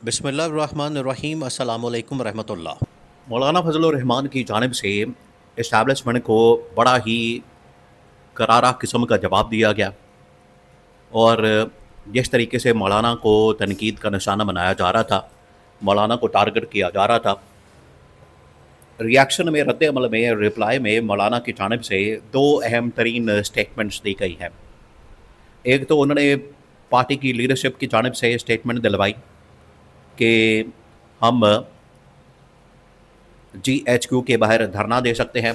بسم اللہ الرحمن الرحیم، السلام علیکم ورحمۃ اللہ۔ مولانا فضل الرحمان کی جانب سے اسٹیبلشمنٹ کو بڑا ہی کرارا قسم کا جواب دیا گیا، اور جس طریقے سے مولانا کو تنقید کا نشانہ بنایا جا رہا تھا، مولانا کو ٹارگٹ کیا جا رہا تھا، ریاکشن میں، رد عمل میں، رپلائی میں مولانا کی جانب سے دو اہم ترین اسٹیٹمنٹس دی گئی ہیں۔ ایک تو انہوں نے پارٹی کی لیڈرشپ کی جانب سے اسٹیٹمنٹ دلوائی کہ ہم جی ایچ کیو کے باہر دھرنا دے سکتے ہیں،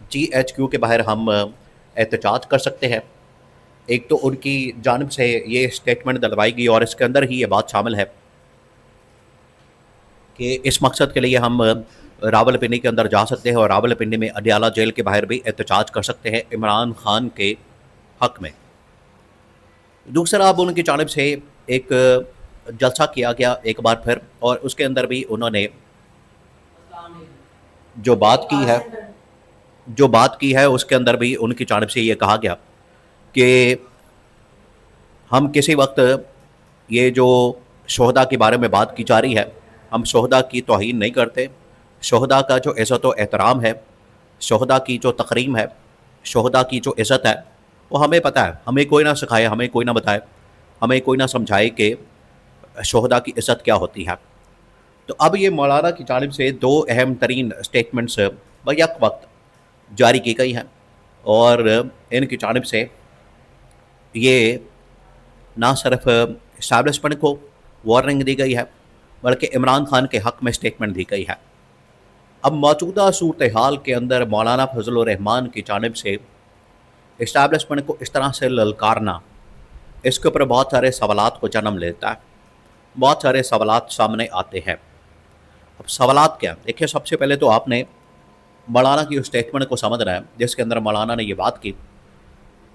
جی ایچ کیو کے باہر ہم احتجاج کر سکتے ہیں۔ ایک تو ان کی جانب سے یہ اسٹیٹمنٹ دلوائی گئی، اور اس کے اندر ہی یہ بات شامل ہے کہ اس مقصد کے لیے ہم راول پنڈی کے اندر جا سکتے ہیں، اور راول پنڈی میں اڈیالہ جیل کے باہر بھی احتجاج کر سکتے ہیں عمران خان کے حق میں۔ دوسرا، اب ان کی جانب سے ایک جلسہ کیا گیا ایک بار پھر، اور اس کے اندر بھی انہوں نے جو بات کی ہے اس کے اندر بھی ان کی جانب سے یہ کہا گیا کہ ہم کسی وقت یہ جو شہداء کے بارے میں بات کی جا رہی ہے، ہم شہداء کی توہین نہیں کرتے۔ شہداء کا جو عزت و احترام ہے، شہداء کی جو تقریم ہے، شہداء کی جو عزت ہے، وہ ہمیں پتہ ہے۔ ہمیں کوئی نہ سکھائے، ہمیں کوئی نہ بتائے، ہمیں کوئی نہ سمجھائے کہ شہداء کی عزت کیا ہوتی ہے۔ تو اب یہ مولانا کی جانب سے دو اہم ترین اسٹیٹمنٹس بیک وقت جاری کی گئی ہیں، اور ان کی جانب سے یہ نہ صرف اسٹیبلشمنٹ کو وارننگ دی گئی ہے، بلکہ عمران خان کے حق میں اسٹیٹمنٹ دی گئی ہے۔ اب موجودہ صورتحال کے اندر مولانا فضل الرحمان کی جانب سے اسٹیبلشمنٹ کو اس طرح سے للکارنا، اس کے اوپر بہت سارے سوالات کو جنم لیتا ہے، بہت سارے سوالات سامنے آتے ہیں۔ اب سوالات کیا؟ دیکھیے، سب سے پہلے تو آپ نے مولانا کی اسٹیٹمنٹ کو سمجھنا ہے، جس کے اندر مولانا نے یہ بات کی،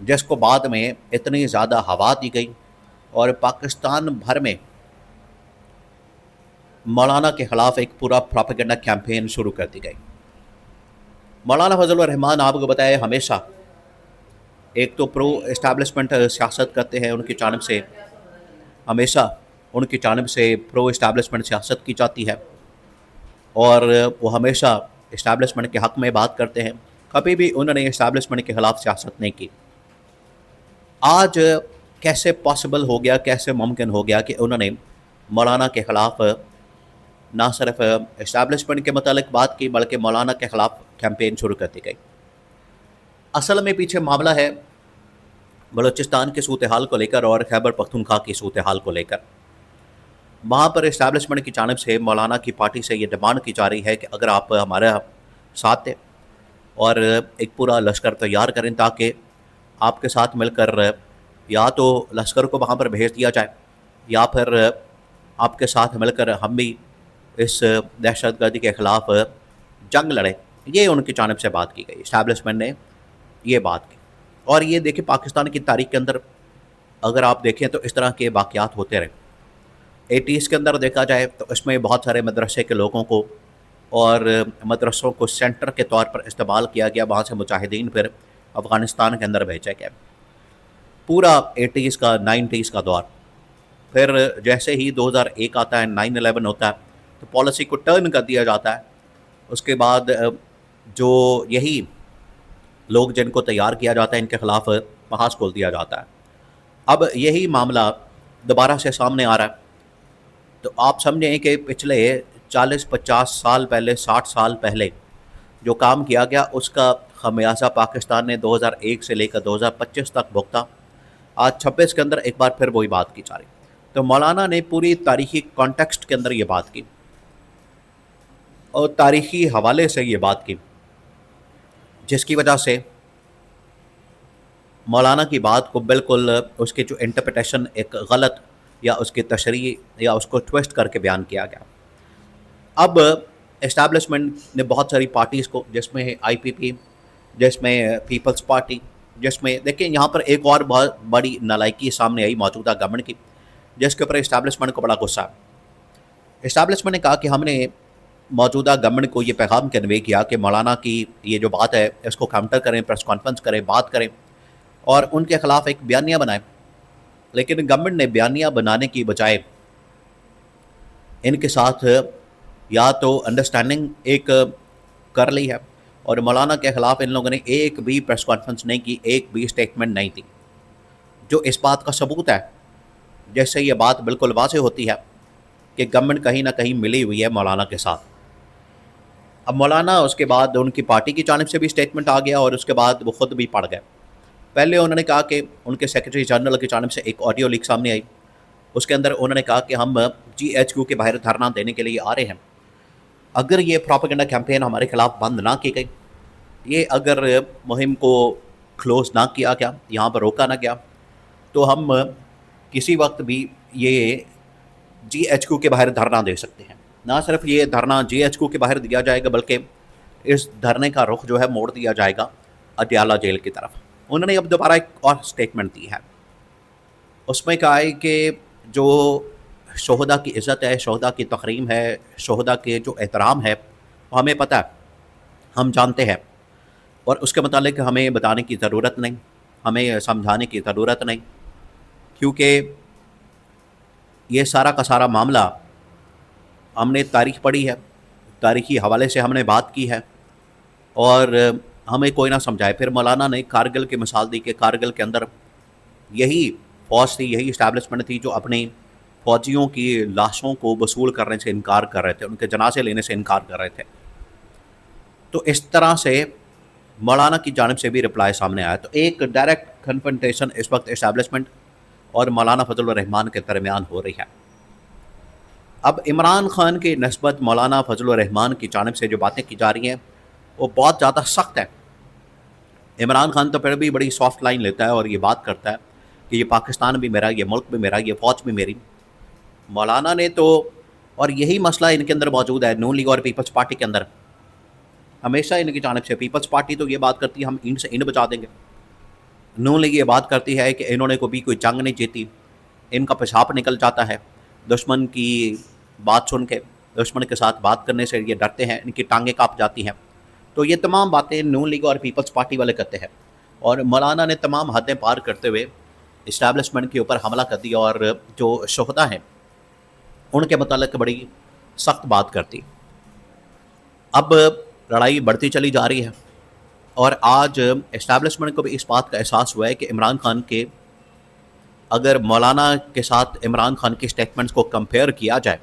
جس کو بعد میں اتنی زیادہ ہوا دی گئی، اور پاکستان بھر میں مولانا کے خلاف ایک پورا پروپیگنڈا کیمپین شروع کر دی گئی۔ مولانا فضل الرحمان، آپ کو بتائے، ہمیشہ ایک تو پرو اسٹیبلشمنٹ سیاست کرتے ہیں، ان کی جانب سے ہمیشہ ان کی جانب سے پرو اسٹیبلشمنٹ سیاست کی جاتی ہے، اور وہ ہمیشہ اسٹیبلشمنٹ کے حق میں بات کرتے ہیں، کبھی بھی انہوں نے اسٹیبلشمنٹ کے خلاف سیاست نہیں کی۔ آج کیسے پاسبل ہو گیا، کیسے ممکن ہو گیا کہ انہوں نے مولانا کے خلاف نہ صرف اسٹیبلشمنٹ کے متعلق بات کی، بلکہ مولانا کے خلاف کیمپین شروع کر دی گئی؟ اصل میں پیچھے معاملہ ہے بلوچستان کے صورتحال کو لے کر اور خیبر پختونخوا کی صورتحال کو لے کر۔ وہاں پر اسٹیبلشمنٹ کی جانب سے مولانا کی پارٹی سے یہ ڈیمانڈ کی جا رہی ہے کہ اگر آپ ہمارے ساتھ دیں اور ایک پورا لشکر تیار کریں، تاکہ آپ کے ساتھ مل کر یا تو لشکر کو وہاں پر بھیج دیا جائے، یا پھر آپ کے ساتھ مل کر ہم بھی اس دہشت گردی کے خلاف جنگ لڑیں۔ یہ ان کی جانب سے بات کی گئی، اسٹیبلشمنٹ نے یہ بات کی۔ اور یہ دیکھیں، پاکستان کی تاریخ کے اندر اگر آپ دیکھیں تو اس طرح کے واقعات ہوتے رہے۔ 80s کے اندر دیکھا جائے تو اس میں بہت سارے مدرسے کے لوگوں کو اور مدرسوں کو سینٹر کے طور پر استعمال کیا گیا، وہاں سے مجاہدین پھر افغانستان کے اندر بھیجے گئے۔ پورا 80s کا 90s کا دور، پھر جیسے ہی 2001 آتا ہے، 9/11 ہوتا ہے، تو پالیسی کو ٹرن کر دیا جاتا ہے۔ اس کے بعد جو یہی لوگ جن کو تیار کیا جاتا ہے، ان کے خلاف محاذ کھول دیا جاتا ہے۔ اب یہی معاملہ دوبارہ سے سامنے آ رہا ہے۔ تو آپ سمجھیں کہ پچھلے 40-50 سال پہلے، 60 سال پہلے جو کام کیا گیا، اس کا خمیازہ پاکستان نے 2001 سے لے کر 2025 تک بھگتا۔ آج 26 کے اندر ایک بار پھر وہی بات کی جا رہی۔ تو مولانا نے پوری تاریخی کانٹیکسٹ کے اندر یہ بات کی، اور تاریخی حوالے سے یہ بات کی، جس کی وجہ سے مولانا کی بات کو بالکل اس کی جو انٹرپریٹیشن ایک غلط، یا اس کی تشریح، یا اس کو ٹویسٹ کر کے بیان کیا گیا۔ اب اسٹیبلشمنٹ نے بہت ساری پارٹیز کو، جس میں آئی پی پی، جس میں پیپلز پارٹی، جس میں دیکھیں یہاں پر ایک اور بہت بڑی نالائکی سامنے آئی موجودہ گورنمنٹ کی، جس کے اوپر اسٹیبلشمنٹ کو بڑا غصہ ہے۔ اسٹیبلشمنٹ نے کہا کہ ہم نے موجودہ گورنمنٹ کو یہ پیغام کنوے کیا کہ مولانا کی یہ جو بات ہے اس کو کاؤنٹر کریں، پریس کانفرنس کریں، بات کریں، اور ان کے خلاف ایک بیانیہ بنائیں۔ لیکن گورنمنٹ نے بیانیہ بنانے کی بجائے ان کے ساتھ یا تو انڈرسٹینڈنگ ایک کر لی ہے، اور مولانا کے خلاف ان لوگوں نے ایک بھی پریس کانفرنس نہیں کی، ایک بھی اسٹیٹمنٹ نہیں دی، جو اس بات کا ثبوت ہے، جیسے یہ بات بالکل واضح ہوتی ہے کہ گورنمنٹ کہیں نہ کہیں ملی ہوئی ہے مولانا کے ساتھ۔ اب مولانا اس کے بعد ان کی پارٹی کی جانب سے بھی اسٹیٹمنٹ آ گیا، اور اس کے بعد وہ خود بھی پڑ گئے۔ پہلے انہوں نے کہا کہ ان کے سیکرٹری جنرل کی جانب سے ایک آڈیو لیک سامنے آئی، اس کے اندر انہوں نے کہا کہ ہم GHQ کے باہر دھرنا دینے کے لیے آ رہے ہیں، اگر یہ پروپیگنڈا کیمپین ہمارے خلاف بند نہ کی گئی، یہ اگر مہم کو کلوز نہ کیا گیا، یہاں پر روکا نہ گیا، تو ہم کسی وقت بھی یہ GHQ کے باہر دھرنا دے سکتے ہیں۔ نہ صرف یہ دھرنا GHQ کے باہر دیا جائے گا، بلکہ اس دھرنے کا رخ جو ہے موڑ دیا جائے گا اڈیالہ جیل کی طرف۔ انہوں نے اب دوبارہ ایک اور اسٹیٹمنٹ دی ہے، اس میں کہا ہے کہ جو شہداء کی عزت ہے، شہداء کی تقریم ہے، شہداء کے جو احترام ہے، وہ ہمیں پتہ ہے، ہم جانتے ہیں، اور اس کے متعلق ہمیں بتانے کی ضرورت نہیں، ہمیں سمجھانے کی ضرورت نہیں، کیونکہ یہ سارا کا سارا معاملہ ہم نے تاریخ پڑھی ہے، تاریخی حوالے سے ہم نے بات کی ہے، اور ہمیں کوئی نہ سمجھائے۔ پھر مولانا نے کارگل کی مثال دی کہ کارگل کے اندر یہی فوج تھی، یہی اسٹیبلشمنٹ تھی جو اپنی فوجیوں کی لاشوں کو وصول کرنے سے انکار کر رہے تھے، ان کے جنازے لینے سے انکار کر رہے تھے۔ تو اس طرح سے مولانا کی جانب سے بھی رپلائی سامنے آیا۔ تو ایک ڈائریکٹ کنفرنٹیشن اس وقت اسٹیبلشمنٹ اور مولانا فضل الرحمان کے درمیان ہو رہی ہے۔ اب عمران خان کی نسبت مولانا فضل الرحمان کی جانب سے جو باتیں کی جا رہی ہیں وہ بہت زیادہ سخت ہے۔ عمران خان تو پھر بھی بڑی سافٹ لائن لیتا ہے اور یہ بات کرتا ہے کہ یہ پاکستان بھی میرا، یہ ملک بھی میرا، یہ فوج بھی میری۔ مولانا نے تو، اور یہی مسئلہ ان کے اندر موجود ہے نون لیگ اور پیپلز پارٹی کے اندر، ہمیشہ ان کی جانب سے پیپلز پارٹی تو یہ بات کرتی ہے ہم ان سے ان بچا دیں گے، نون لیگ یہ بات کرتی ہے کہ انہوں نے کبھی کوئی جنگ نہیں جیتی، ان کا پیشاب نکل جاتا ہے دشمن کی بات سن کے، دشمن کے ساتھ بات کرنے سے یہ ڈرتے ہیں، ان کی ٹانگیں کانپ جاتی ہیں۔ تو یہ تمام باتیں نون لیگ اور پیپلز پارٹی والے کرتے ہیں، اور مولانا نے تمام حدیں پار کرتے ہوئے اسٹیبلشمنٹ کے اوپر حملہ کر دیا، اور جو شہداء ہیں ان کے متعلق بڑی سخت بات کرتی۔ اب لڑائی بڑھتی چلی جا رہی ہے، اور آج اسٹیبلشمنٹ کو بھی اس بات کا احساس ہوا ہے کہ عمران خان کے، اگر مولانا کے ساتھ عمران خان کی اسٹیٹمنٹس کو کمپیئر کیا جائے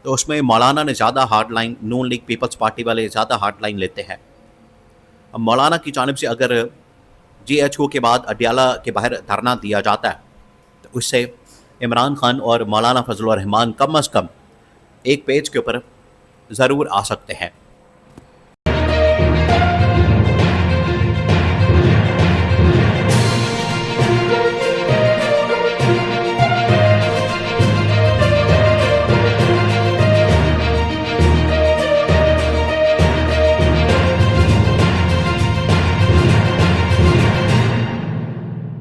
تو اس میں مولانا نے زیادہ ہارڈ لائن، نون لیگ پیپلز پارٹی والے زیادہ ہارڈ لائن لیتے ہیں۔ اب مولانا کی جانب سے اگر GHQ کے بعد اڈیالہ کے باہر دھرنا دیا جاتا ہے تو اس سے عمران خان اور مولانا فضل الرحمان کم از کم ایک پیج کے اوپر ضرور آ سکتے ہیں۔